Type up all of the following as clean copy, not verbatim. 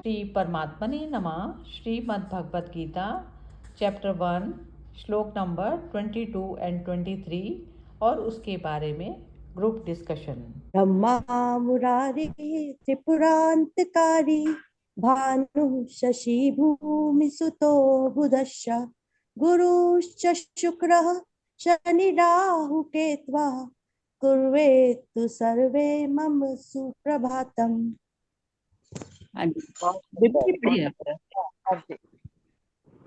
श्री परमात्मने नमः। श्रीमद् भगवद गीता चैप्टर 1 श्लोक नंबर 22 एंड 23 और उसके बारे में ग्रुप डिस्कशन। ब्रह्मा मुरारी त्रिपुरांतकारी भानु शशि भूमि सुतो बुधश्च गुरुश्च शुक्रः शनि राहु केत्वा कुर्वेत्तु सर्वे मम सुप्रभातम्।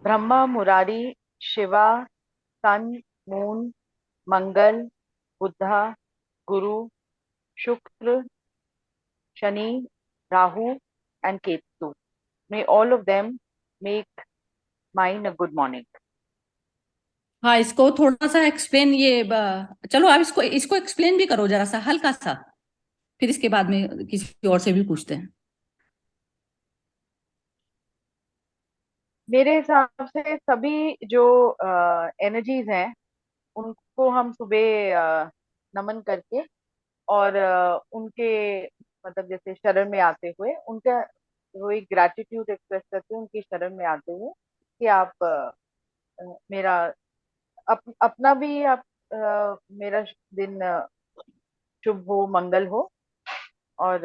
ब्रह्मा मुरारी शिवा सन मून मंगल बुधा गुरु शुक्र Shani Rahu and ketu, may all of them make mine a good morning. हाँ, इसको थोड़ा सा एक्सप्लेन चलो आप इसको एक्सप्लेन भी करो जरा सा हल्का सा, फिर इसके बाद में किसी और से भी पूछते हैं। मेरे हिसाब से सभी जो एनर्जीज हैं उनको हम सुबह नमन करके और उनके मतलब जैसे शरण में आते हुए उनका वो एक ग्रैटिट्यूड एक्सप्रेस करते हैं उनकी शरण में आते हुए कि आप मेरा अपना भी आप मेरा दिन शुभ हो मंगल हो। और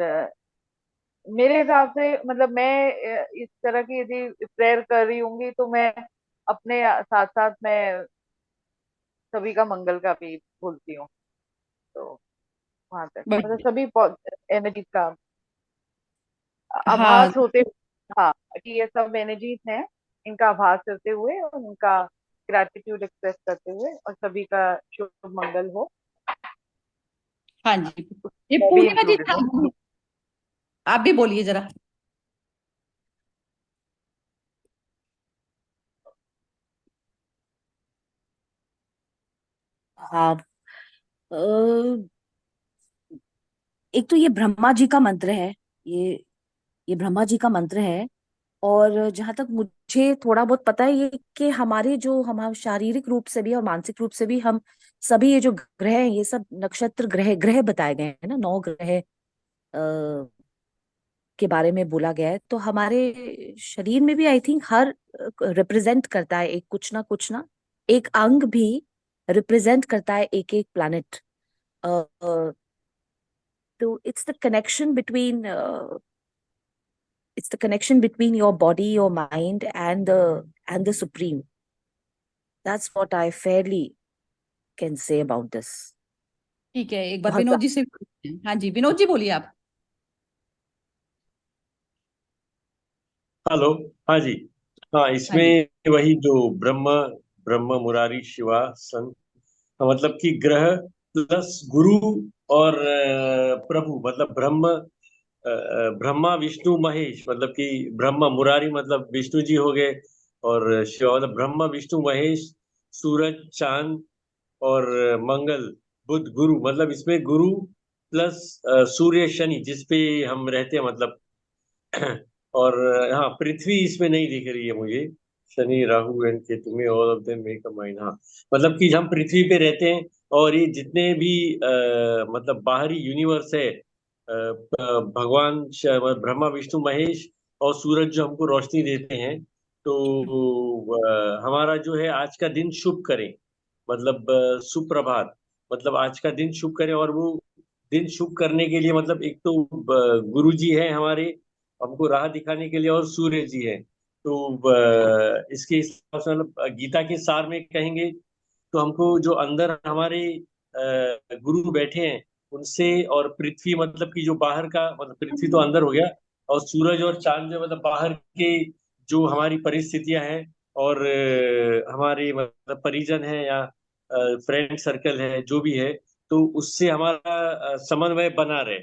मेरे हिसाब से मतलब मैं इस तरह की यदि प्रेयर कर रही होंगी तो मैं अपने साथ साथ मैं सभी का मंगल का भी बोलती हूँ। तो वहां तक मतलब सभी एनर्जी का आभास होते हाँ कि ये सब एनर्जीज हैं, इनका आभास करते हुए और उनका ग्रैटिट्यूड एक्सप्रेस करते हुए और सभी का शुभ मंगल हो। हाँ जी, ये पूर्णिमा जी आप भी बोलिए जरा। हाँ, एक तो ये ब्रह्मा जी का मंत्र है, ये ब्रह्मा जी का मंत्र है। और जहां तक मुझे थोड़ा बहुत पता है ये कि हमारे जो हमारे शारीरिक रूप से भी और मानसिक रूप से भी हम सभी ये जो ग्रह हैं ये सब नक्षत्र ग्रह ग्रह बताए गए हैं ना, 9 ग्रह के बारे में बोला गया है। तो हमारे शरीर में भी आई थिंक हर रिप्रेजेंट करता है एक कुछ ना एक अंग भी रिप्रेजेंट करता है एक एक प्लैनेट। तो it's the connection between your body, your mind, and the supreme. That's what I fairly can say about this. ठीक है, एक बार विनोद जी से। हाँ जी, विनोद जी बोलिए आप। हेलो। हाँ जी। हाँ, इसमें वही जो ब्रह्म मुरारी शिवा सन मतलब कि ग्रह प्लस गुरु और प्रभु मतलब ब्रह्मा विष्णु महेश मतलब कि ब्रह्मा मुरारी मतलब विष्णु जी हो गए और शिवा मतलब ब्रह्मा विष्णु महेश सूरज चांद और मंगल बुध गुरु मतलब इसमें गुरु प्लस सूर्य शनि जिसपे हम रहते हैं मतलब और हाँ पृथ्वी इसमें नहीं दिख रही है मुझे। शनि राहु एंड केतु में all of them make a mind. हाँ मतलब कि हम पृथ्वी पे रहते हैं और ये जितने भी मतलब बाहरी यूनिवर्स है भगवान ब्रह्मा विष्णु महेश और सूरज जो हमको रोशनी देते हैं तो हमारा जो है आज का दिन शुभ करें मतलब सुप्रभात मतलब आज का दिन शुभ करें। और वो दिन शुभ करने के लिए मतलब एक तो गुरु जी है हमारे हमको राह दिखाने के लिए और सूर्य जी है। तो इसके हिसाब से मतलब गीता के सार में कहेंगे तो हमको जो अंदर हमारे गुरु बैठे हैं उनसे और पृथ्वी मतलब कि जो बाहर का मतलब पृथ्वी तो अंदर हो गया और सूरज और चांद जो मतलब बाहर के जो हमारी परिस्थितियां हैं और हमारे मतलब परिजन है या फ्रेंड सर्कल है जो भी है तो उससे हमारा समन्वय बना रहे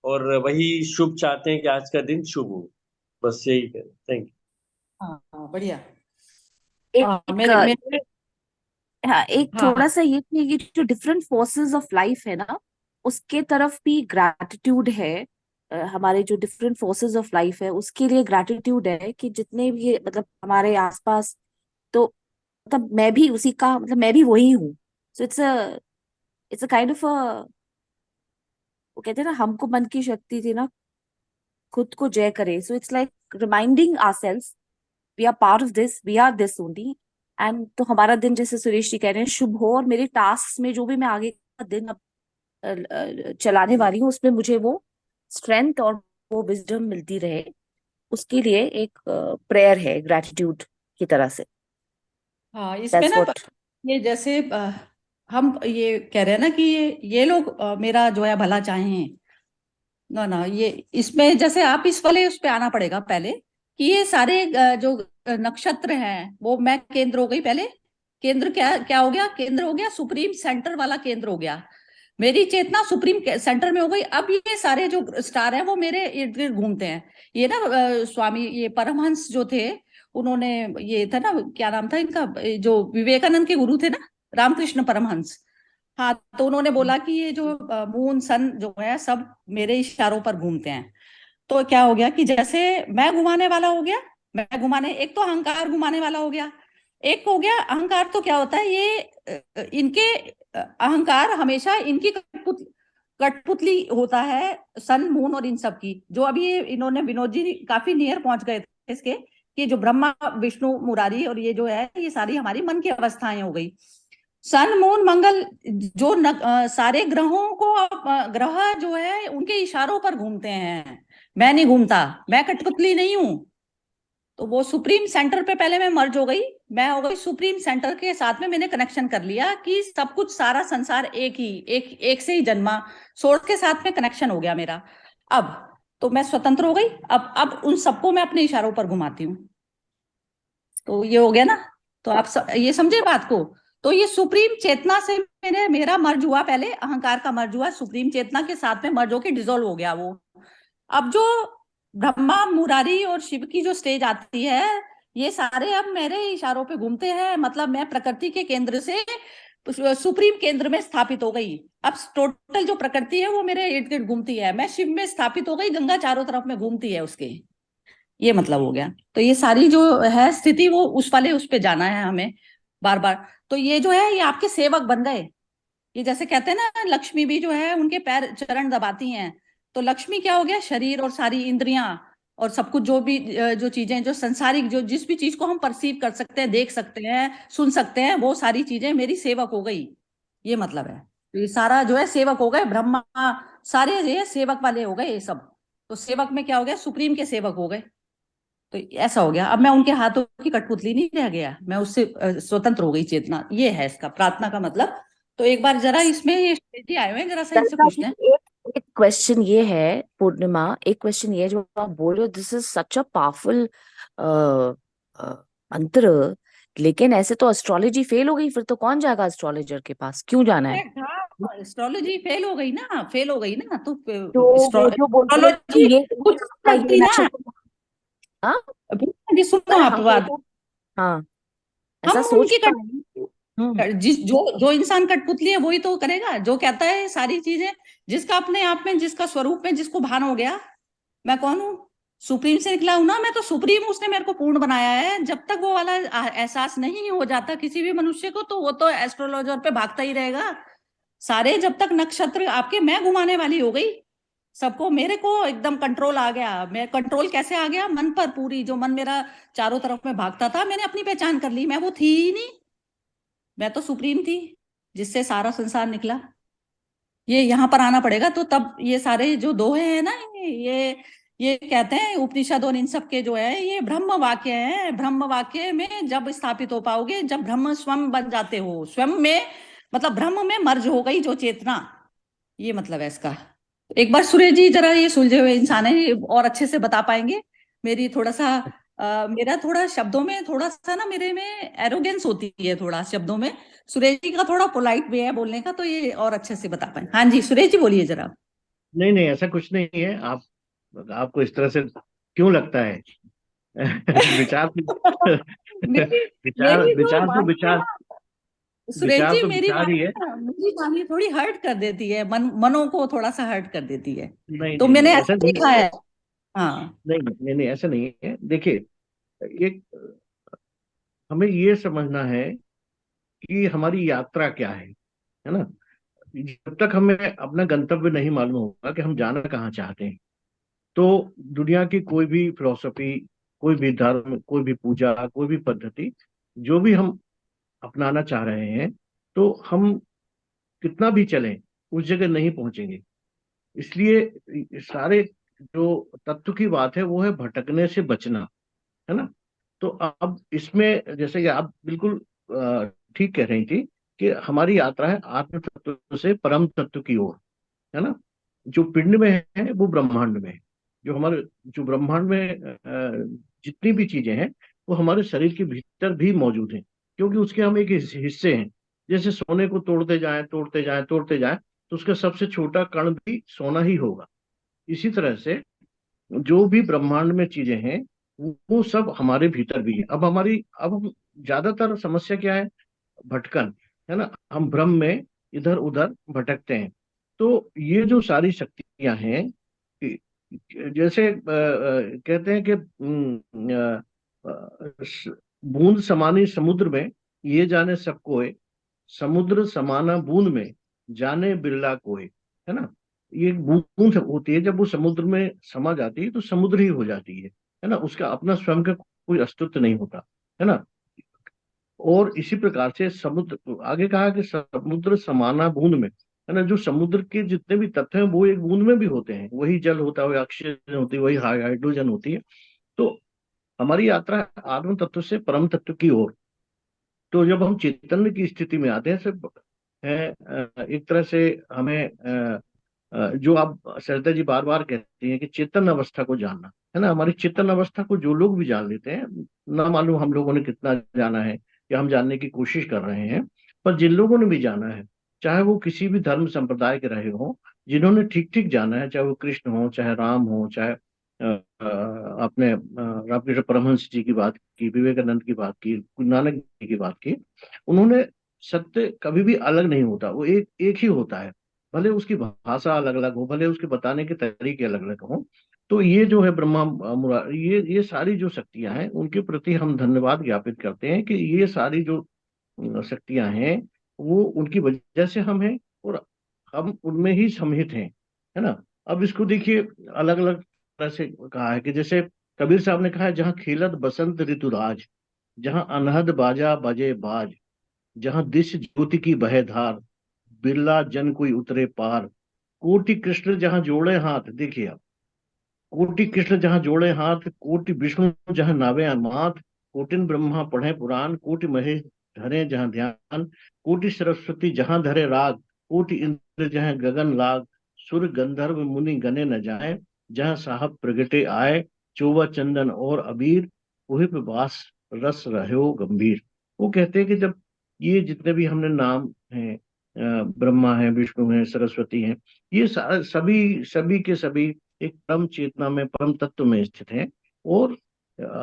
और वही शुभ चाहते हैं कि आज का दिन शुभ हो। बस यही है। Thank you. हाँ बढ़िया। थोड़ा सा ये कि ये जो डिफरेंट फोर्सेस ऑफ लाइफ है ना उसके तरफ भी ग्रैटिट्यूड है। हमारे जो डिफरेंट फोर्सेस ऑफ लाइफ है उसके लिए ग्रैटिट्यूड है कि जितने भी मतलब हमारे आसपास, तो मतलब मैं भी उसी का मतलब मैं भी वही हूँ। So it's a kind of वो कहते हैं ना हमको मन की शक्ति थी ना, खुद को जय करे. So it's like reminding ourselves we are part of this, we are this only. And तो हमारा दिन, जैसे सुरेश जी कह रहे हैं, शुभ हो, और मेरे टास्क में जो भी मैं आगे का दिन चलाने वाली हूँ उसमें मुझे वो स्ट्रेंथ और वो विजडम मिलती रहे. उसके लिए एक प्रेयर है ग्रेटिट्यूड की तरह से. हाँ, इसमें दैट्स ना व्हाट. ये जैसे हम ये कह रहे हैं ना कि ये लोग मेरा जो है भला चाहें ना ना, ये इसमें जैसे आप इस वाले उस पे आना पड़ेगा पहले, कि ये सारे जो नक्षत्र हैं वो मैं केंद्र हो गई पहले. केंद्र क्या क्या हो गया? केंद्र हो गया सुप्रीम सेंटर वाला केंद्र हो गया. मेरी चेतना सुप्रीम सेंटर में हो गई. अब ये सारे जो स्टार हैं वो मेरे इर्द गिर्द घूमते हैं. ये ना स्वामी ये परमहंस जो थे, उन्होंने, ये था ना, क्या नाम था इनका, जो विवेकानंद के गुरु थे ना, रामकृष्ण परमहंस. हाँ, तो उन्होंने बोला कि ये जो मून सन जो है सब मेरे इशारों पर घूमते हैं. तो क्या हो गया कि जैसे मैं घुमाने वाला हो गया, मैं घुमाने, एक तो अहंकार घुमाने वाला हो गया. एक हो गया अहंकार, तो क्या होता है ये इनके अहंकार हमेशा इनकी कठपुतली होता है, सन मून और इन सब की. जो अभी इन्होंने, विनोद जी काफी नियर पहुंच गए थे इसके, कि जो ब्रह्मा विष्णु मुरारी और ये जो है ये सारी हमारी मन की अवस्थाएं हो गई. सन मून मंगल जो सारे ग्रहों को ग्रह जो है उनके इशारों पर घूमते हैं. मैं नहीं घूमता, मैं कठपुतली नहीं हूं. तो वो सुप्रीम सेंटर पे पहले मैं मर्ज हो गई. मैं हो गई सुप्रीम सेंटर के साथ में, मैंने कनेक्शन कर लिया कि सब कुछ सारा संसार एक ही, एक से ही जन्मा. सोर्स के साथ में कनेक्शन हो गया मेरा. अब तो मैं स्वतंत्र हो गई. अब उन सबको मैं अपने इशारों पर घुमाती हूँ. तो ये हो गया ना. तो आप ये समझे बात को. तो ये सुप्रीम चेतना से मेरा मर्ज हुआ. पहले अहंकार का मर्ज हुआ, सुप्रीम चेतना के साथ में मर्ज होके डिसॉल्व हो गया वो. अब जो ब्रह्मा मुरारी और शिव की जो स्टेज आती है, ये सारे अब मेरे इशारों पे घूमते हैं. मतलब मैं प्रकृति के केंद्र से सुप्रीम केंद्र में स्थापित हो गई. अब टोटल जो प्रकृति है वो मेरे इर्द गिर्द घूमती है. मैं शिव में स्थापित हो गई, गंगा चारों तरफ में घूमती है उसके. ये मतलब हो गया. तो ये सारी जो है स्थिति, वो उस वाले उस पे जाना है हमें बार बार. तो ये जो है ये आपके सेवक बन गए. ये जैसे कहते हैं ना, लक्ष्मी भी जो है उनके पैर चरण दबाती हैं. तो लक्ष्मी क्या हो गया? शरीर और सारी इंद्रियां और सब कुछ, जो भी जो चीजें, जो संसारिक, जो जिस भी चीज को हम परसीव कर सकते हैं, देख सकते हैं, सुन सकते हैं, वो सारी चीजें मेरी सेवक हो गई. ये मतलब है. तो ये सारा जो है सेवक हो गए. ब्रह्मा सारे ये सेवक वाले हो गए ये सब. तो सेवक में क्या हो गया? सुप्रीम के सेवक हो गए. तो ऐसा हो गया. अब मैं उनके हाथों की कठपुतली नहीं रह गया, मैं उससे स्वतंत्र हो गई चेतना. ये है इसका प्रार्थना का मतलब. तो एक बार जरा इसमें ये जी आए हुए हैं, जरा सा इनसे ललिता पूछते जी, हैं. एक क्वेश्चन ये है, पूर्णिमा, एक क्वेश्चन ये है, जो आप बोल रहे हो this is such a powerful मंत्र, लेकिन ऐसे तो एस्ट्रोलॉजी फेल हो गई. फिर तो कौन जाएगा एस्ट्रोलॉजर के पास? क्यों जाना है? एस्ट्रोलॉजी फेल हो गई ना, फेल हो गई ना. तो तो वो जो बोलते हैं कि एस्ट्रोलॉजी ये कुछ ये करती ना. नक्षत्र. हाँ, जी सुनो पर आप हम बात. हाँ, हम ऐसा उनकी सोचता है. हम्म. जिस जो जो इंसान कठपुतली है वही तो करेगा, जो कहता है सारी चीजें. जिसका अपने आप में, जिसका स्वरूप में जिसको भान हो गया, मैं कौन हूँ? सुप्रीम से निकला हूं ना, मैं तो सुप्रीम हूं. उसने मेरे को पूर्ण बनाया है. जब तक वो वाला एहसास नहीं हो जाता किसी भी मनुष्य को, तो वो तो एस्ट्रोलॉजर पे भागता ही रहेगा. सारे जब तक नक्षत्र आपके, मैं घुमाने वाली हो गई सबको. मेरे को एकदम कंट्रोल आ गया. मैं कंट्रोल कैसे आ गया? मन पर पूरी. जो मन मेरा चारों तरफ में भागता था, मैंने अपनी पहचान कर ली. मैं वो थी ही नहीं, मैं तो सुप्रीम थी, जिससे सारा संसार निकला. ये यहाँ पर आना पड़ेगा. तो तब ये सारे जो दोहे हैं ना, ये कहते हैं उपनिषद और इन सब के जो है ये ब्रह्म वाक्य है. ब्रह्म वाक्य में जब स्थापित हो पाओगे, जब ब्रह्म स्वयं बन जाते हो, स्वयं में, मतलब ब्रह्म में मर्ज हो गई जो चेतना. ये मतलब है इसका. एक बार सुरेश जी जरा, ये सुलझे हुए इंसान है, ये और अच्छे से बता पाएंगे. मेरी थोड़ा सा मेरा थोड़ा शब्दों में थोड़ा सा ना, मेरे में एरोगेंस होती है थोड़ा शब्दों में. सुरेश जी का थोड़ा पोलाइट वे है बोलने का, तो ये और अच्छे से बता पाए. हाँ जी, सुरेश जी बोलिए जरा. नहीं नहीं, ऐसा कुछ नहीं है. आपको इस तरह से क्यों लगता है? विचार मेरी विचार मेरी जो विचार तो वाणी है विचार ना, सुरेश विचार जी, तो मेरी विचार ही वाणी है. ना, मेरी वाणी थोड़ी हर्ट कर देती है, मनों को थोड़ा सा हर्ट कर देती है. नहीं तो नहीं नहीं, मैंने ऐसा ऐसा नहीं. देखा है. हाँ. नहीं नहीं नहीं, ऐसा नहीं है. देखिए, एक हमें ये समझना है कि हमारी यात्रा क्या है ना. जब तक हमें अपना गंतव्य नहीं मालूम होगा कि हम जाना कहाँ चाहते हैं, तो दुनिया की कोई भी फिलॉसफी, कोई भी धर्म, कोई भी पूजा, कोई भी पद्धति जो भी हम अपनाना चाह रहे हैं, तो हम कितना भी चलें उस जगह नहीं पहुंचेंगे। इसलिए सारे जो तत्व की बात है वो है भटकने से बचना, है ना। तो अब इसमें जैसे कि आप बिल्कुल ठीक कह रही थी कि हमारी यात्रा है आत्म तत्व से परम तत्व की ओर, है ना। जो पिंड में है वो ब्रह्मांड में है। जो ब्रह्मांड में जितनी भी चीजें हैं वो हमारे शरीर के भीतर भी मौजूद हैं, क्योंकि उसके हम एक हिस्से हैं। जैसे सोने को तोड़ते जाएं तोड़ते जाएं तोड़ते जाएं तो उसका सबसे छोटा कण भी सोना ही होगा। इसी तरह से जो भी ब्रह्मांड में चीजें हैं वो सब हमारे भीतर भी है। अब हम ज्यादातर समस्या क्या है? भटकन, है ना। हम भ्रम में इधर उधर भटकते हैं। तो ये जो सारी शक्तियां हैं, जैसे कहते हैं कि बूंद समानी समुद्र में, ये जाने सब कोय, समुद्र समाना बूंद में, जाने बिरला कोय, है ना। ये एक बूंद होती है, जब वो समुद्र में समा जाती है तो समुद्र ही हो जाती है ना। उसका अपना स्वयं का कोई अस्तित्व नहीं होता, है ना। और इसी प्रकार से समुद्र, आगे कहा कि समुद्र समाना बूंद में, है ना। जो समुद्र के जितने भी तत्व हैं वो एक बूंद में भी होते हैं। वही जल होता है, वही ऑक्सीजन होती है, वही हाइड्रोजन होती है। तो हमारी यात्रा है आत्म तत्व से परम तत्व की ओर। तो जब हम चैतन्य की स्थिति में आते हैं, सिर्फ है एक तरह से हमें जो आप सरिता जी बार बार कहती हैं कि चेतन अवस्था को जानना, है ना। हमारी चेतन अवस्था को जो लोग भी जान लेते हैं, ना मालूम हम लोगों ने कितना जाना है या हम जानने की कोशिश कर रहे हैं, पर जिन लोगों ने भी जाना है, चाहे वो किसी भी धर्म संप्रदाय के रहे हो, जिन्होंने ठीक ठीक जाना है, चाहे वो कृष्ण हो, चाहे राम हो, चाहे आपने रामकृष्ण परमहंस जी की बात की, विवेकानंद की बात की, गुरु नानक जी की बात की, उन्होंने सत्य कभी भी अलग नहीं होता, वो एक एक ही होता है। भले उसकी भाषा अलग अलग हो, भले उसके बताने के तरीके अलग अलग हो। तो ये जो है ब्रह्मा ये सारी जो शक्तियां हैं उनके प्रति हम धन्यवाद ज्ञापित करते हैं कि ये सारी जो शक्तियां हैं वो उनकी वजह से हम हैं, और हम उनमें ही समित हैं, है ना। अब इसको देखिए, अलग अलग तरह से कहा है कि जैसे कबीर साहब ने कहा है, जहाँ खेलत बसंत ऋतुराज, जहाँ अनहद बाजा बजे बाज, जहाँ दिश ज्योति की बहे धार, बिरला जन कोई उतरे पार, कोटि कृष्ण जहाँ जोड़े हाथ, देखिए आप, कोटि कृष्ण जहाँ जोड़े हाथ, कोटि विष्णु जहाँ नावे माथ, कोटिन ब्रह्मा पढ़े पुराण, कोटि महेश धरे जहाँ ध्यान, कोटि सरस्वती जहाँ धरे राग, कोटि इंद्र जहाँ गगन लाग, सुर गंधर्व मुनि गने न जाए, जहाँ साहब प्रगटे आए, चोवा चंदन और अबीर, वही पे वास रस रहो गंभीर। वो कहते हैं कि जब ये जितने भी हमने नाम हैं, ब्रह्मा है, विष्णु है, सरस्वती है, ये सभी सभी के सभी एक परम चेतना में, परम तत्व में स्थित हैं। और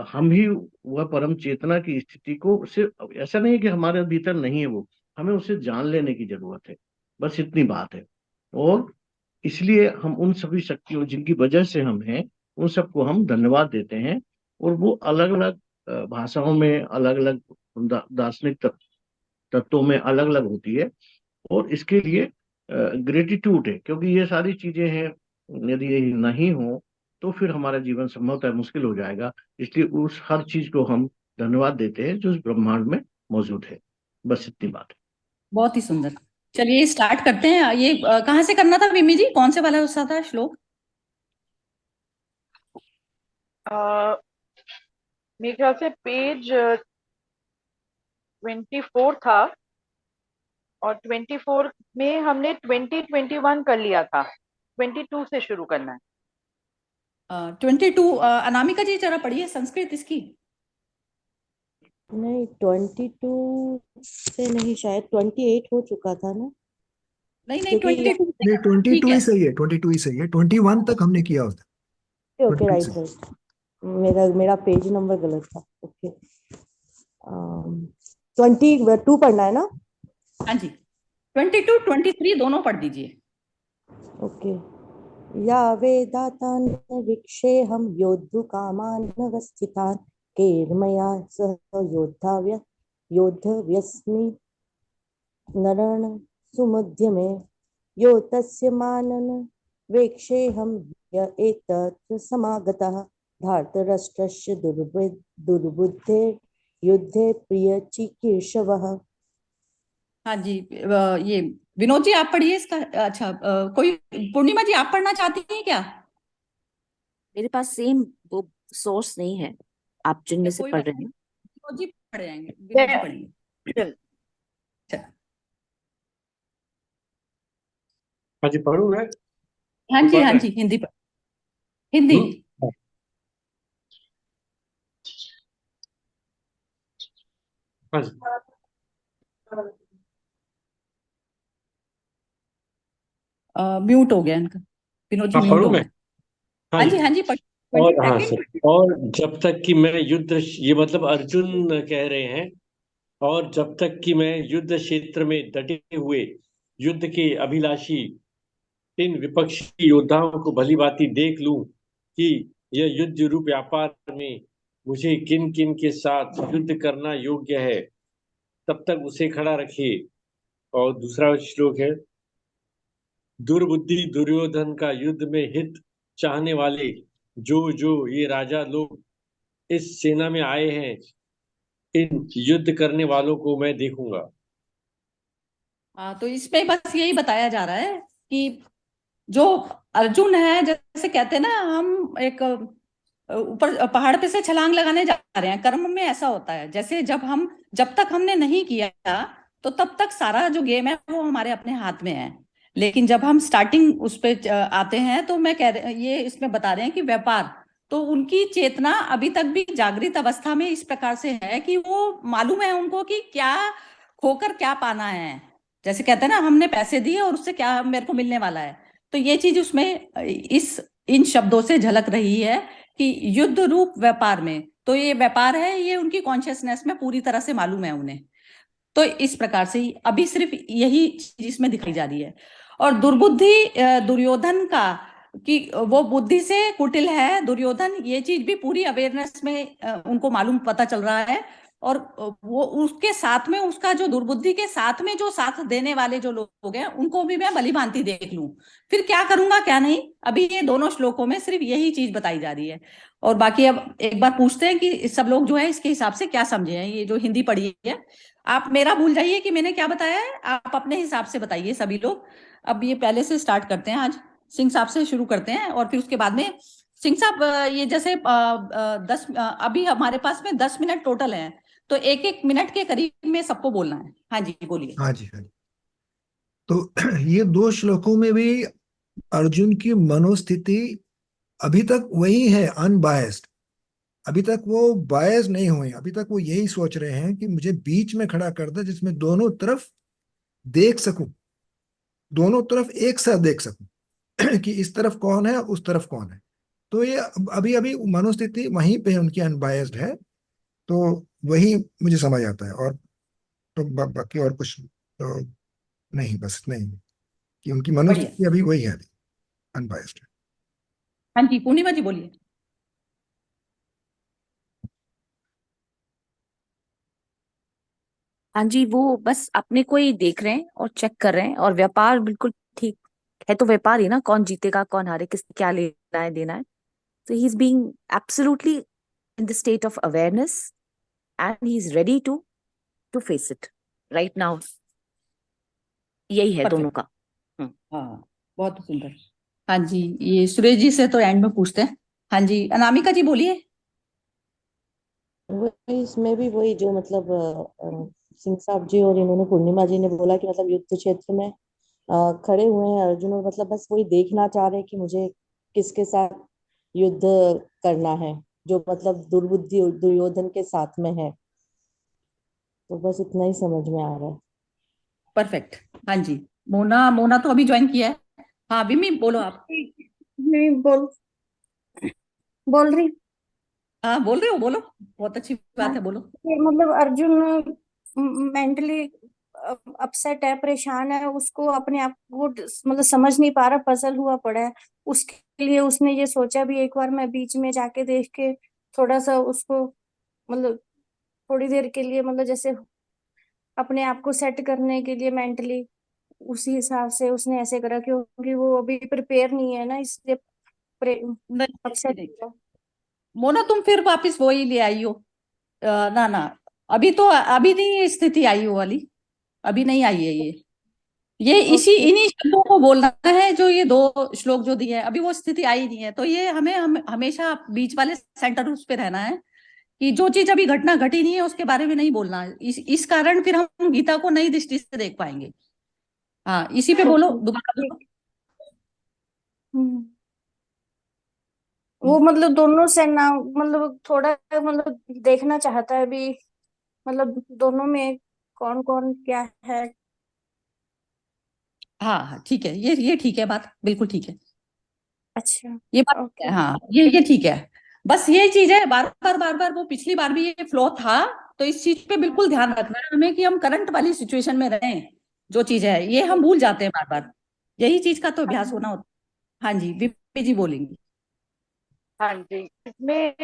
हम ही वह परम चेतना की स्थिति को, सिर्फ ऐसा नहीं है कि हमारे भीतर नहीं है वो, हमें उसे जान लेने की जरूरत है, बस इतनी बात है। और इसलिए हम उन सभी शक्तियों जिनकी वजह से हम हैं, उन सबको हम धन्यवाद देते हैं। और वो अलग अलग भाषाओं में, अलग अलग दार्शनिक तत्वों में अलग अलग होती है। और इसके लिए ग्रेटिट्यूड है, क्योंकि ये सारी चीजें हैं, यदि ये नहीं हो तो फिर हमारा जीवन संभवतः मुश्किल हो जाएगा। इसलिए उस हर चीज को हम धन्यवाद देते हैं जो इस ब्रह्मांड में मौजूद है। बस इतनी बात है। बहुत ही सुंदर। चलिए स्टार्ट करते हैं। ये कहाँ से करना था विमी जी, कौन से वाला उसका था श्लोक? मेरे ख्याल से पेज 24 था, और 24 में हमने 2021 कर लिया था, 22 से शुरू करना है। 22। अनामिका जी जरा पढ़िए संस्कृत इसकी। नहीं, 22 से नहीं, शायद 28 हो चुका था ना, नहीं नहीं, क्योंकि 22 से नहीं, करना, ठीक 22 है। ही सही है, 22 ही सही है। 21 तक हमने किया होता। ओके, 22 राइट से। राइट, मेरा पेज नंबर गलत था। ओके, 22 पढ़ना है ना? हाँ जी, 22 23 दोनों पढ़ दीजिए। ओके। या वेदातान् विक्षेहं योद्धुकामान् वस्थितान् केर्मया सह योद्धव्यस्मि नरण सुमध्यमे यो तस्य मानन वेक्षेहं य एतत् समागतः धार्तराष्ट्रस्य दुर्बुद्धेर् युद्धे प्रियचिकीर्षवः। हाँ जी, ये विनोद जी आप पढ़िए इसका। अच्छा, कोई पूर्णिमा जी आप पढ़ना चाहती हैं क्या? मेरे पास सेम वो सोर्स नहीं है, आप जिनमें से कोई पढ़ बात रहे नहीं, हैं। विनोद जी पढ़ जाएंगे, विनोद जी पढ़ेंगे। चल अच्छा, हाँ जी, पढ़ूँ मैं? हाँ कोई जी, पढ़ हाँ रहे जी, हैं? हिंदी हिंदी। हाँ जी, म्यूट हो गया इनका, विनोद जी हाँ म्यूट पढ़ूँ हो मैं? गए। हाँ हाँ जी। जी, हाँ जी, पढ़िए और हाँ सेकंड। सर, और जब तक कि मैं ये मतलब अर्जुन कह रहे हैं, और जब तक कि मैं युद्ध क्षेत्र में डटे हुए युद्ध के अभिलाषी इन विपक्षी योद्धाओं को भली भांति देख लूं कि यह युद्ध रूप व्यापार में मुझे किन किन के साथ युद्ध करना योग्य है, तब तक उसे खड़ा रखिए। और दूसरा श्लोक है, दुर्बुद्धि दुर्योधन का युद्ध में हित चाहने वाले जो जो ये राजा लोग इस सेना में आए हैं, इन युद्ध करने वालों को मैं देखूंगा। हाँ, तो इसमें बस यही बताया जा रहा है कि जो अर्जुन है, जैसे कहते हैं ना, हम एक ऊपर पहाड़ पे से छलांग लगाने जा रहे हैं। कर्म में ऐसा होता है, जैसे जब तक हमने नहीं किया तो तब तक सारा जो गेम है वो हमारे अपने हाथ में है। लेकिन जब हम स्टार्टिंग उस पे आते हैं, तो मैं कह रहे ये इसमें बता रहे हैं कि व्यापार, तो उनकी चेतना अभी तक भी जागृत अवस्था में इस प्रकार से है कि वो मालूम है उनको कि क्या खोकर क्या पाना है। जैसे कहते हैं ना, हमने पैसे दिए और उससे क्या मेरे को मिलने वाला है। तो ये चीज उसमें इस इन शब्दों से झलक रही है कि युद्ध रूप व्यापार में, तो ये व्यापार है, ये उनकी कॉन्शियसनेस में पूरी तरह से मालूम है उन्हें। तो इस प्रकार से अभी सिर्फ यही चीज इसमें दिखाई जा रही है। और दुर्बुद्धि दुर्योधन का, कि वो बुद्धि से कुटिल है दुर्योधन, ये चीज भी पूरी अवेयरनेस में उनको मालूम पता चल रहा है। और वो उसके साथ में, उसका जो दुर्बुद्धि के साथ में जो साथ देने वाले जो लोग हैं, उनको भी मैं भली भांति देख लूं, फिर क्या करूंगा क्या नहीं। अभी ये दोनों श्लोकों में सिर्फ यही चीज बताई जा रही है। और बाकी अब एक बार पूछते हैं कि सब लोग जो है इसके हिसाब से क्या समझे हैं, ये जो हिंदी पढ़ी है। आप मेरा भूल जाइए कि मैंने क्या बताया है, आप अपने हिसाब से बताइए सभी लोग। अब ये पहले से स्टार्ट करते हैं, आज सिंह साहब से शुरू करते हैं, और फिर उसके बाद में सिंह साहब, ये जैसे 10, अभी हमारे पास में 10 मिनट टोटल है, तो एक एक मिनट के करीब में सबको बोलना है। हाँ जी, बोलिए। हाँ जी, हाँ जी। तो ये दो श्लोकों में भी अर्जुन की मनोस्थिति अभी तक वही है, अनबायस्ड। अभी तक वो बायस नहीं हुए, अभी तक वो यही सोच रहे हैं कि मुझे बीच में खड़ा कर दे, जिसमें दोनों तरफ देख सकूं, दोनों तरफ एक साथ देख सकूं कि इस तरफ कौन है उस तरफ कौन है। तो ये अभी अभी मनोस्थिति वहीं पे उनकी अनबायस्ड है। तो वही मुझे समझ आता है। और तो बाकी और कुछ तो नहीं, बस इतना ही कि उनकी बढ़िया। मनोस्थिति अभी वही है, अभी अनबायस्ड है। हाँ जी, पूर्णिमा जी बोलिए। हाँ जी, वो बस अपने को ही देख रहे हैं और चेक कर रहे हैं, और व्यापार बिल्कुल ठीक है। तो व्यापार ही ना, कौन जीतेगा कौन हारे, किस क्या लेना है देना है। तो he is being absolutely in the state of awareness, and he is ready to face it right now. यही है दोनों परफेक्ट। का। हम्म। हाँ, बहुत सुंदर। हाँ जी, ये सुरेश जी से तो एंड में पूछते हैं। हाँ जी, अनामिका जी बोलिए। वही इसमें भी वही जो मतलब सिंह साहब जी और इन्होंने पूर्णिमा जी ने बोला कि मतलब युद्ध क्षेत्र में खड़े हुए हैं अर्जुन, और मतलब बस वही देखना चाह रहे हैं कि मुझे किसके साथ युद्ध करना है, जो मतलब दुर्बुद्धि दुर्योधन के साथ में है। तो बस इतना ही समझ में आ रहा है। परफेक्ट। हाँ जी, मोना मोना तो अभी ज्वाइन किया है। हाँ विमी बोलो आप। मैं बोल रही। हाँ, बोल रहे हो, बोलो, बहुत अच्छी हाँ, बात है, बोलो। ये मतलब अर्जुन मेंटली अपसेट है, परेशान है, उसको अपने आप को मतलब समझ नहीं पा रहा, पजल हुआ पड़ा है। उसके लिए उसने ये सोचा भी, एक बार मैं बीच में जाके देख के थोड़ा सा उसको मतलब थोड़ी देर के लिए मतलब जैसे अपने आप को सेट करने के लिए मेंटली, उसी हिसाब से उसने ऐसे करा, क्योंकि वो अभी प्रिपेयर नहीं है ना, इसलिए नहीं अपसेट नहीं, हुआ। मोना तुम फिर वापस वही ले आई हो। ना ना, अभी नहीं ये स्थिति आई वो वाली, अभी नहीं आई है ये इसी ओके। इन्हीं शब्दों को बोलना है जो ये दो श्लोक जो दिए हैं, अभी वो स्थिति आई नहीं है। तो ये हम हमेशा बीच वाले सेंटर उस पे रहना है कि जो चीज अभी घटना घटी नहीं है उसके बारे में नहीं बोलना है। इस कारण फिर हम गीता को नई दृष्टि से देख पाएंगे। हाँ, इसी पे बोलो, ओके। दोबारा बोलो। ठीक। वो मतलब दोनों से ना, मतलब थोड़ा मतलब देखना चाहता है अभी, मतलब दोनों में कौन कौन क्या है। हाँ हाँ ठीक है, ये ठीक है, बात बिल्कुल ठीक है। अच्छा। ये बात ठीक ओके। है, हाँ ये ठीक है। बस ये चीज है, बार बार वो पिछली बार भी ये फ्लो था। तो इस चीज पे बिल्कुल ध्यान रखना है हमें कि हम करंट वाली सिचुएशन में रहें। जो चीज है ये हम भूल जाते हैं बार बार, यही चीज का तो अभ्यास होना होता है। हाँ जी, बीपी जी बोलेंगी। हाँ जी, इसमें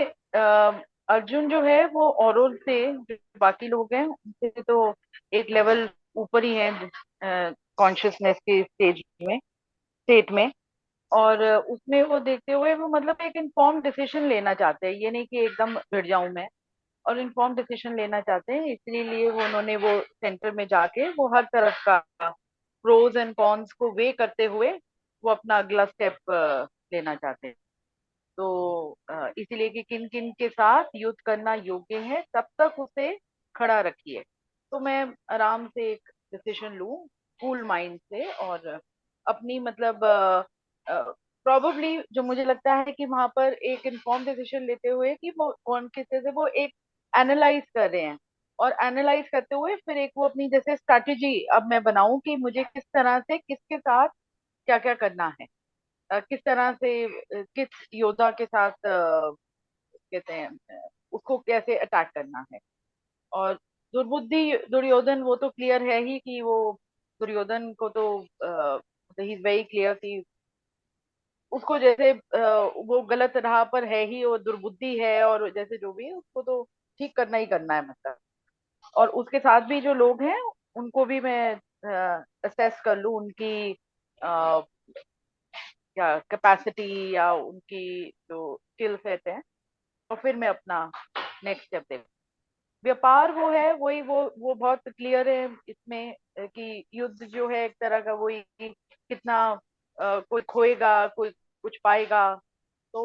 अर्जुन जो है वो औरों से, जो बाकी लोग हैं उनसे तो एक लेवल ऊपर ही है कॉन्शियसनेस के स्टेट में। और उसमें वो देखते हुए वो मतलब एक इन्फॉर्म डिसीजन लेना चाहते हैं, ये नहीं कि एकदम भिड़ जाऊं मैं, और इन्फॉर्म डिसीजन लेना चाहते हैं। इसीलिए वो उन्होंने वो सेंटर में जाके वो हर तरफ का प्रोज एंड कॉन्स को वे करते हुए वो अपना अगला स्टेप लेना चाहते हैं। तो इसीलिए कि किन किन के साथ युद्ध करना योग्य है तब तक उसे खड़ा रखिए। तो मैं आराम से एक डिसीजन लूं कूल माइंड से, और अपनी मतलब प्रोबेबली जो मुझे लगता है कि वहां पर एक इन्फॉर्म डिसीजन लेते हुए कि वो कौन किस तरह से वो एक एनालाइज कर रहे हैं, और एनालाइज करते हुए फिर एक वो अपनी जैसे स्ट्रैटेजी अब मैं बनाऊं कि मुझे किस तरह से किसके साथ क्या क्या करना है, किस तरह से किस योद्धा के साथ कहते हैं उसको कैसे अटैक करना है। और दुर्बुद्धि दुर्योधन वो तो क्लियर है ही कि वो दुर्योधन को तो ही इज वेरी क्लियर कि उसको जैसे वो गलत राह पर है ही, और दुर्बुद्धि है, और जैसे जो भी है उसको तो ठीक करना ही करना है मतलब। और उसके साथ भी जो लोग हैं उनको भी मैं असेस कर लूं, उनकी या कैपेसिटी या उनकी जो स्किल सेट है, और फिर मैं अपना नेक्स्ट स्टेप दे। व्यापार वो है वही वो बहुत क्लियर है इसमें कि युद्ध जो है एक तरह का वही कितना कोई खोएगा कोई कुछ पाएगा। तो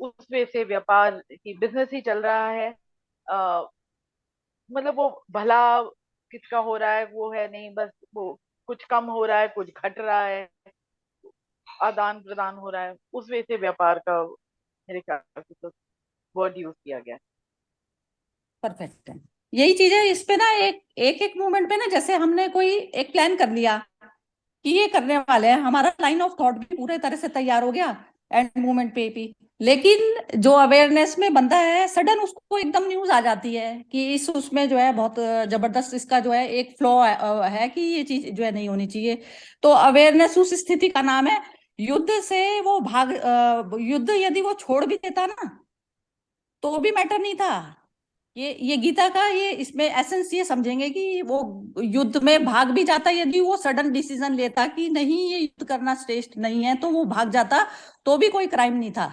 उस वे से व्यापार की बिजनेस ही चल रहा है। अ, मतलब वो भला किसका हो रहा है वो है नहीं, बस वो कुछ कम हो रहा है कुछ घट रहा है, आदान प्रदान हो रहा है, उस वे से व्यापार का मेरे ख्याल से तो वर्ड यूज किया गया है। परफेक्ट है, यही चीज है इस पे ना। एक मोमेंट पे ना, जैसे हमने कोई एक प्लान कर लिया कि ये करने वाले हैं, हमारा लाइन ऑफ थॉट भी पूरे तरह से तैयार हो गया एंड मोमेंट पे भी। लेकिन जो अवेयरनेस में बंदा है, सडन उसको एकदम न्यूज आ जाती है कि इस उसमें जो है बहुत जबरदस्त इसका जो है एक फ्लॉ है कि ये चीज जो है नहीं होनी चाहिए। तो अवेयरनेस उस स्थिति का नाम है। युद्ध से वो युद्ध यदि वो छोड़ भी देता ना तो भी मैटर नहीं था। ये गीता का ये इसमें एसेंस ये समझेंगे कि वो युद्ध में भाग भी जाता, यदि वो सडन डिसीजन लेता कि नहीं ये युद्ध करना श्रेष्ठ नहीं है तो वो भाग जाता, तो भी कोई क्राइम नहीं था।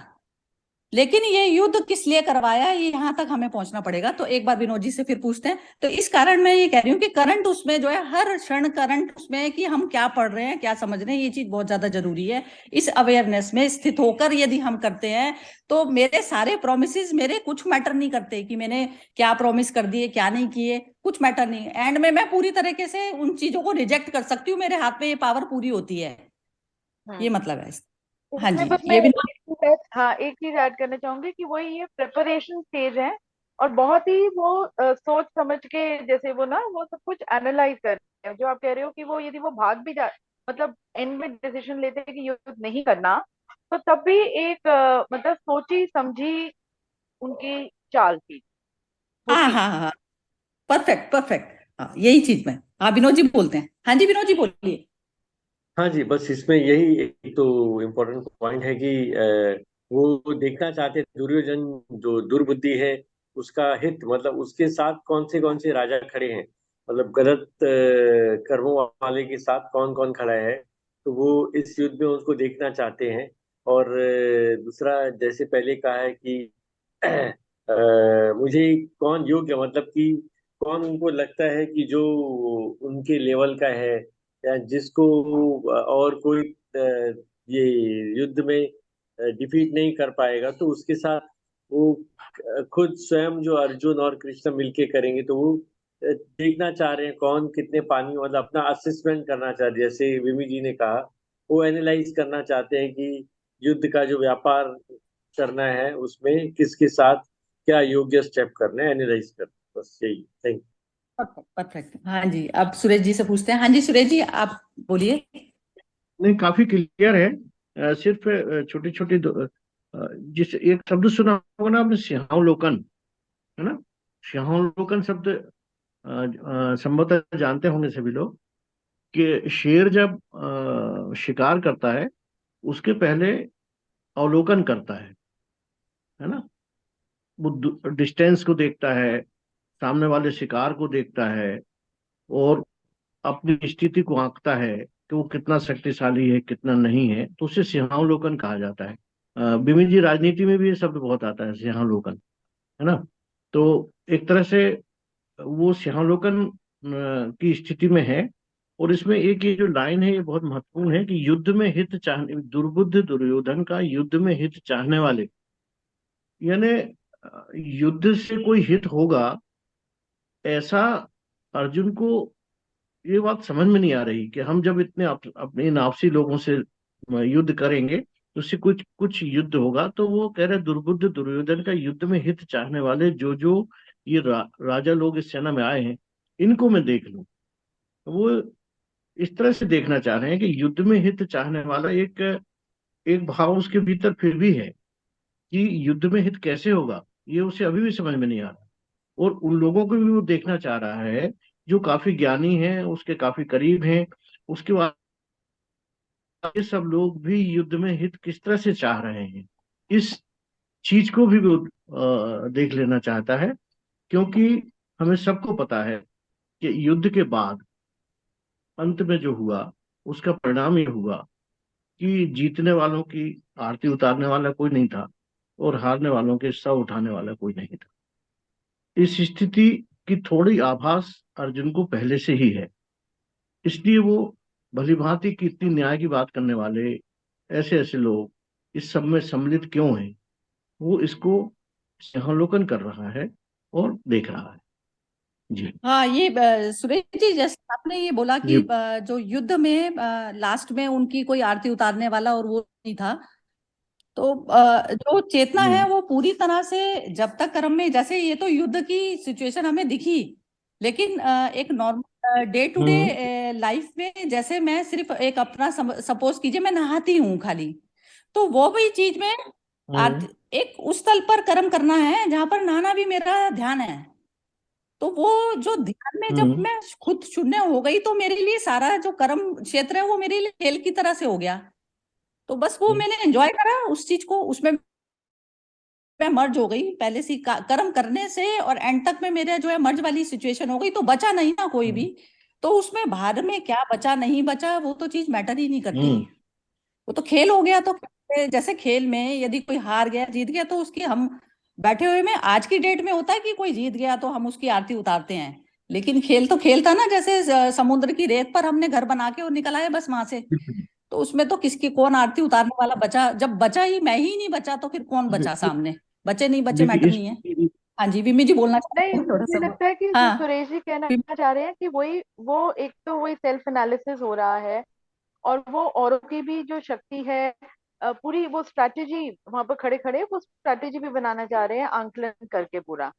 लेकिन ये युद्ध किस लिए करवाया, ये यहां तक हमें पहुंचना पड़ेगा। तो एक बार विनोद जी से फिर पूछते हैं। तो इस कारण मैं ये कह रही हूँ कि करंट उसमें जो है, हर क्षण करंट उसमें है कि हम क्या पढ़ रहे हैं क्या समझ रहे हैं, ये चीज बहुत ज्यादा जरूरी है। इस अवेयरनेस में स्थित होकर यदि हम करते हैं तो मेरे सारे प्रोमिस मेरे कुछ मैटर नहीं करते कि मैंने क्या प्रॉमिस कर दिए क्या नहीं किए, कुछ मैटर नहीं। एंड में मैं पूरी तरीके से उन चीजों को रिजेक्ट कर सकती हूँ, मेरे हाथ में ये पावर पूरी होती है। ये हम्म। मतलब है हाँ इसमें जी, बस मैं ये भी। हाँ एक चीज ऐड करना चाहूंगी कि वही ये प्रिपरेशन स्टेज है, और बहुत ही वो सोच समझ के जैसे वो ना वो सब कुछ एनालाइज कर रहे हैं। जो आप कह रहे हो कि वो यदि वो भाग भी जा मतलब एंड में डिसीजन लेते हैं कि युद्ध नहीं करना, तो तब भी एक मतलब सोची समझी उनकी चाल थी हाँ होती। हाँ हाँ, परफेक्ट परफेक्ट, हाँ यही चीज में। हाँ विनोद जी बोलते हैं, हाँ जी विनोद जी बोलिए। हाँ जी, बस इसमें यही एक तो इम्पोर्टेंट पॉइंट है कि वो देखना चाहते दुर्योधन जो दुर्बुद्धि है उसका हित, मतलब उसके साथ कौन से राजा खड़े हैं, मतलब गलत कर्मों वाले के साथ कौन कौन खड़ा है। तो वो इस युद्ध में उसको देखना चाहते हैं। और दूसरा जैसे पहले कहा है कि मुझे कौन योग्य, मतलब कि कौन उनको लगता है कि जो उनके लेवल का है, या जिसको और कोई ये युद्ध में डिफीट नहीं कर पाएगा, तो उसके साथ वो खुद स्वयं जो अर्जुन और कृष्ण मिलके करेंगे, तो वो देखना चाह रहे हैं कौन कितने पानी, मतलब अपना असेसमेंट करना चाह रहे हैं। जैसे विमी जी ने कहा, वो एनालाइज करना चाहते हैं कि युद्ध का जो व्यापार करना है उसमें किसके साथ क्या योग्य स्टेप करने हैं, एनालाइज करना, बस यही। Thank perfect perfect. हाँ जी, अब सुरेश जी से पूछते हैं। हाँ जी सुरेश जी, आप बोलिए। नहीं, काफी क्लियर है। सिर्फ छोटी छोटी जिस एक शब्द सुना होगा ना आपने, सिंहावलोकन, है ना। सिंहावलोकन शब्द संभवतः जानते होंगे सभी लोग, कि शेर जब शिकार करता है उसके पहले अवलोकन करता है ना। वो डिस्टेंस को देखता है, सामने वाले शिकार को देखता है, और अपनी स्थिति को आंकता है कि वो कितना शक्तिशाली है कितना नहीं है, तो उसे सिंहावलोकन कहा जाता है। बिमिन जी, राजनीति में भी ये शब्द बहुत आता है, सिंहावलोकन, है ना। तो एक तरह से वो सिंहावलोकन की स्थिति में है। और इसमें एक ये जो लाइन है ये बहुत महत्वपूर्ण है कि युद्ध में हित चाहने, दुर्बुद्ध दुर्योधन का युद्ध में हित चाहने वाले, यानी युद्ध से कोई हित होगा ऐसा अर्जुन को ये बात समझ में नहीं आ रही, कि हम जब इतने अपने इन आपसी लोगों से युद्ध करेंगे तो उससे कुछ कुछ युद्ध होगा। तो वो कह रहे दुर्बुद्ध दुर्योधन का युद्ध में हित चाहने वाले जो जो ये राजा लोग इस सेना में आए हैं, इनको मैं देख लूं। तो वो इस तरह से देखना चाह रहे हैं कि युद्ध में हित चाहने वाला एक एक भाव उसके भीतर फिर भी है, कि युद्ध में हित कैसे होगा ये उसे अभी भी समझ में नहीं आ रहा। और उन लोगों को भी वो देखना चाह रहा है जो काफी ज्ञानी हैं, उसके काफी करीब हैं। उसके बाद ये सब लोग भी युद्ध में हित किस तरह से चाह रहे हैं, इस चीज को भी वो देख लेना चाहता है। क्योंकि हमें सबको पता है कि युद्ध के बाद अंत में जो हुआ उसका परिणाम ये हुआ कि जीतने वालों की आरती उतारने वाला कोई नहीं था, और हारने वालों के सर उठाने वाला कोई नहीं था। इस स्थिति की थोड़ी आभास अर्जुन को पहले से ही है। इसलिए वो भली भांति की इतनी न्याय की बात करने वाले ऐसे ऐसे लोग इस सब में सम्मिलित क्यों हैं, वो इसको समालोकन कर रहा है और देख रहा है। जी। हाँ, ये सुरेश जी, जैसे आपने ये बोला जी। कि जो युद्ध में लास्ट में उनकी कोई आरती उतारने वाला और वो नहीं था, तो जो चेतना है वो पूरी तरह से जब तक कर्म में, जैसे ये तो युद्ध की सिचुएशन हमें दिखी, लेकिन एक normal day to day life में, जैसे मैं सिर्फ एक अपना सपोज कीजिए मैं नहाती हूँ खाली, तो वो भी चीज में आरती, एक उस तल पर कर्म करना है जहां पर नहाना भी मेरा ध्यान है। तो वो जो ध्यान में जब मैं खुद शून्य हो गई, तो मेरे लिए सारा जो कर्म क्षेत्र है वो मेरे लिए खेल की तरह से हो गया। तो बस वो मैंने एंजॉय करा उस चीज को, उसमें मैं मर्ज हो गई पहले से कर्म करने से, और एंड तक में मेरे जो है मर्ज वाली सिचुएशन हो गई, तो बचा नहीं ना कोई भी। तो उसमें बाहर में क्या बचा नहीं बचा वो तो चीज मैटर ही नहीं करती, वो तो खेल हो गया। तो जैसे खेल में यदि कोई हार गया जीत गया, तो उसकी हम बैठे हुए में आज की डेट में होता है कि कोई जीत गया तो हम उसकी आरती उतारते हैं, लेकिन खेल तो खेल था ना, जैसे समुद्र की रेत पर हमने घर बना के और निकल आए बस वहां से। तो उसमें तो किसकी कौन आरती उतारने वाला बचा, जब बचा ही मैं ही नहीं बचा तो फिर कौन बचा सामने, बचे नहीं बचे देखिए मैटर इस नहीं है। हाँ जी, विमी जी बोलना चाहते नहीं, हैं थोड़ा मुझे सा वो। लगता है कि जो हाँ सुरेश जी कहना चाह रहे हैं कि वही वो एक तो वही सेल्फ एनालिसिस हो रहा है, और वो औरों की भी जो शक्ति है, पूरी वो स्ट्रैटेजी वहां पर खड़े खड़े वो स्ट्रैटेजी भी बनाना चाह रहे हैं आंकलन करके पूरा।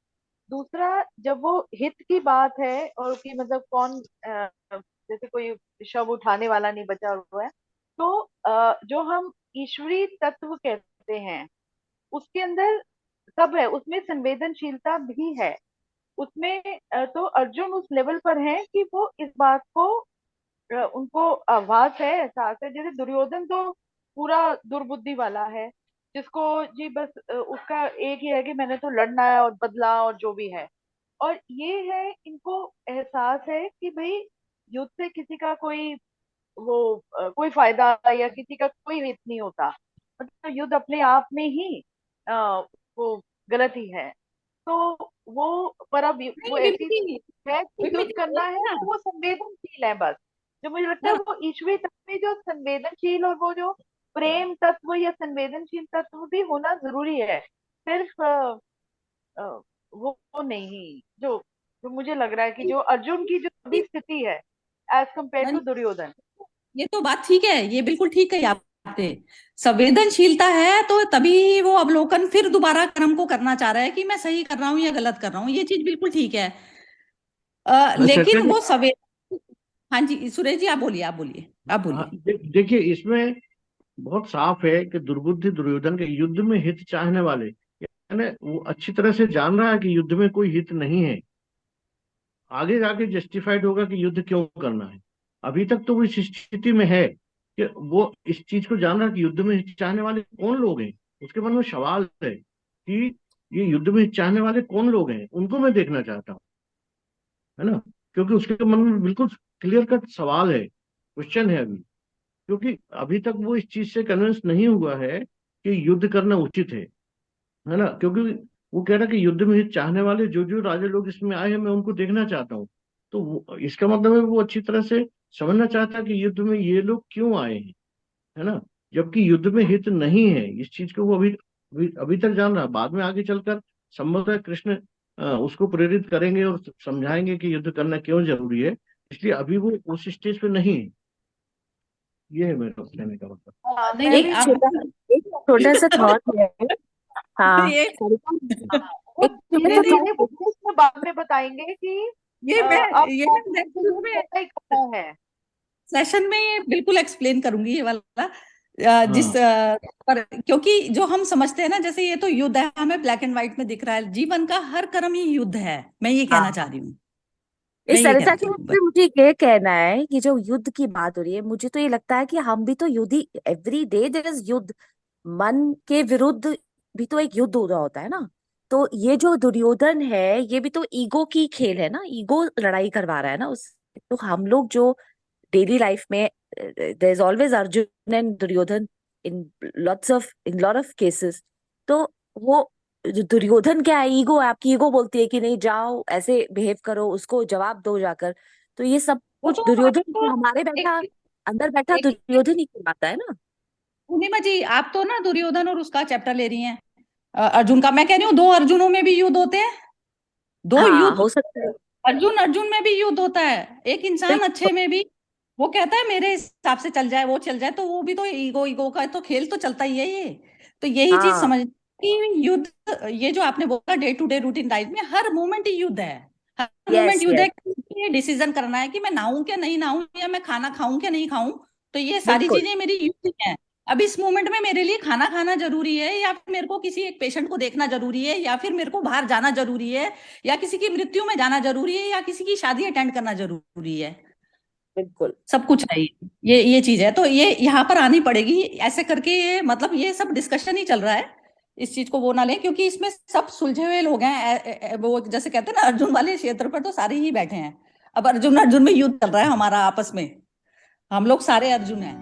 दूसरा, जब वो हित की बात है और कि मतलब कौन जैसे कोई शव उठाने वाला नहीं बचा हुआ है, तो जो हम ईश्वरीय तत्व कहते हैं उसके अंदर सब है, उसमें संवेदनशीलता भी है। उसमें तो अर्जुन उस लेवल पर है कि वो इस बात को उनको आभास है, एहसास है। जैसे दुर्योधन तो पूरा दुर्बुद्धि वाला है, जिसको जी बस उसका एक ही है कि मैंने तो लड़ना है और बदला और जो भी है। और ये है, इनको एहसास है कि भाई युद्ध से किसी का कोई वो कोई फायदा या किसी का कोई हित नहीं होता। मतलब युद्ध अपने आप में ही वो गलत ही है। तो वो पर अब वो नहीं ऐसी विमति, है कि युद्ध विमति करना है ना तो वो संवेदनशील है बस। जो मुझे लगता है ना वो ईश्वरी तत्व में जो संवेदनशील और वो जो प्रेम तत्व या संवेदनशील तत्व भी होना जरूरी है। सिर्फ अ, वो नहीं जो जो मुझे लग रहा है कि जो अर्जुन की जो अभी स्थिति है एज कंपेयर ना टू दुर्योधन। ये तो बात ठीक है, ये बिल्कुल ठीक है आपने। संवेदनशीलता है तो तभी वो अवलोकन फिर दोबारा कर्म को करना चाह रहा है कि मैं सही कर रहा हूँ या गलत कर रहा हूँ, ये चीज बिल्कुल ठीक है। चर्चा लेकिन जी, वो संवेद हाँ जी सुरेश जी, आप बोलिए, आप बोलिए, आप बोलिए। देखिए इसमें बहुत साफ है कि दुर्बुद्धि दुर्योधन के युद्ध में हित चाहने वाले, यानी वो अच्छी तरह से जान रहा है कि युद्ध में कोई हित नहीं है। आगे जाके जस्टिफाइड होगा कि युद्ध क्यों करना है। अभी तक तो वो इस स्थिति में है कि वो इस चीज को जान रहा है कि युद्ध में हित चाहने वाले कौन लोग हैं। उसके मन में सवाल है कि ये युद्ध में हित चाहने वाले कौन लोग हैं, उनको मैं देखना चाहता हूँ, है ना। क्योंकि उसके मन में बिल्कुल क्लियर कट सवाल है, क्वेश्चन है अभी। क्योंकि अभी तक वो इस चीज से कन्विंस नहीं हुआ है कि युद्ध करना उचित है ना। क्योंकि वो कह रहा है कि युद्ध में हित चाहने वाले जो जो राजा लोग इसमें आए हैं मैं उनको देखना चाहता हूँ। तो इसका मतलब है वो अच्छी तरह से समझना चाहता है कि युद्ध में ये लोग क्यों आए हैं, है ना। जबकि युद्ध में हित नहीं है, इस चीज को वो अभी तक जान रहा है। बाद में आगे चलकर संभवतः कृष्ण उसको प्रेरित करेंगे और समझाएंगे कि युद्ध करना क्यों जरूरी है। इसलिए अभी वो उस स्टेज पे नहीं है। ये है मेरा कहने का मतलब। नहीं मैं नहीं भी आप एक छोटा सा थॉट है। हाँ ये वो एक छोटा धीरे सा धीरे वो थॉट। कृष्ण बाद में बताएंगे कि ये मैं अब ये मैं आपको नेक्स्ट युद्ध में करना ही करना है। सेशन में ये बिल्कुल एक्सप्लेन करूंगी ये वाला। जिस हाँ पर क्योंकि जो हम समझते हैं ना, जैसे ये तो युद्ध है, हमें ब्लैक एंड व्हाइट में दिख रहा है, जीवन का हर कर्म ही युद्ध है, मैं ये कहना चाह हाँ, रही हूँ। मैं इस ये सरसा कहना की चाह रही हूँ वजह से मुझे ये कहना है कि जो युद्ध की बात हो रही है, मुझे तो ये लगता है कि हम भी तो युद्ध ही, एवरी डे देयर इज युद्ध। मन के विरुद्ध भी तो एक युद्ध हो रहा होता है ना। तो ये जो दुर्योधन है ये भी तो ईगो की खेल है ना, ईगो लड़ाई करवा रहा है ना उस। तो हम लोग जो डेली लाइफ में there is always Arjun and Duryodhan in lot of cases. तो वो जो दुर्योधन क्या है, ईगो है, आपकी ईगो बोलती है कि नहीं जाओ ऐसे बिहेव करो, उसको जवाब दो जाकर। तो ये सब वो कुछ तो दुर्योधन आपको हमारे बैठा, एक अंदर बैठा एक दुर्योधन ही करवाता है ना। पूर्णिमा जी, आप तो ना दुर्योधन और उसका चैप्टर ले रही हैं, अर्जुन का। मैं कह रही हूँ दो अर्जुनों में भी युद्ध होते हैं, दो हाँ युद्ध। हो सकता है। अर्जुन अर्जुन में भी युद्ध होता है, एक इंसान बिल्कुल। अच्छे में भी। वो कहता है मेरे हिसाब से चल जाए, वो चल जाए, तो वो भी तो ईगो ईगो का तो खेल तो चलता ही है ये। तो यही चीज हाँ समझ कि युद्ध, ये जो आपने बोला day to day routine life में हर मोमेंट ही युद्ध है। हर मोमेंट यस युद्ध है यस। कि ये डिसीजन करना है कि मैं नहाऊं क्या नहीं नहाऊं, या मैं खाना खाऊं क्या नहीं खाऊं। तो ये सारी बिल्कुल चीजें मेरी युद्ध है। अब इस मोमेंट में मेरे लिए खाना खाना जरूरी है, या फिर मेरे को किसी एक पेशेंट को देखना जरूरी है, या फिर मेरे को बाहर जाना जरूरी है, या किसी की मृत्यु में जाना जरूरी है, या किसी की शादी अटेंड करना जरूरी है। बिल्कुल। सब कुछ है ये चीज है, तो ये यहाँ पर आनी पड़ेगी ऐसे करके। ये मतलब ये सब डिस्कशन ही चल रहा है, इस चीज को वो ना लें, क्योंकि इसमें सब सुलझे हुए लोग हैं। वो जैसे कहते हैं ना, अर्जुन वाले क्षेत्र पर तो सारे ही बैठे हैं। अब अर्जुन अर्जुन में युद्ध चल रहा है हमारा आपस में, हम लोग सारे अर्जुन हैं।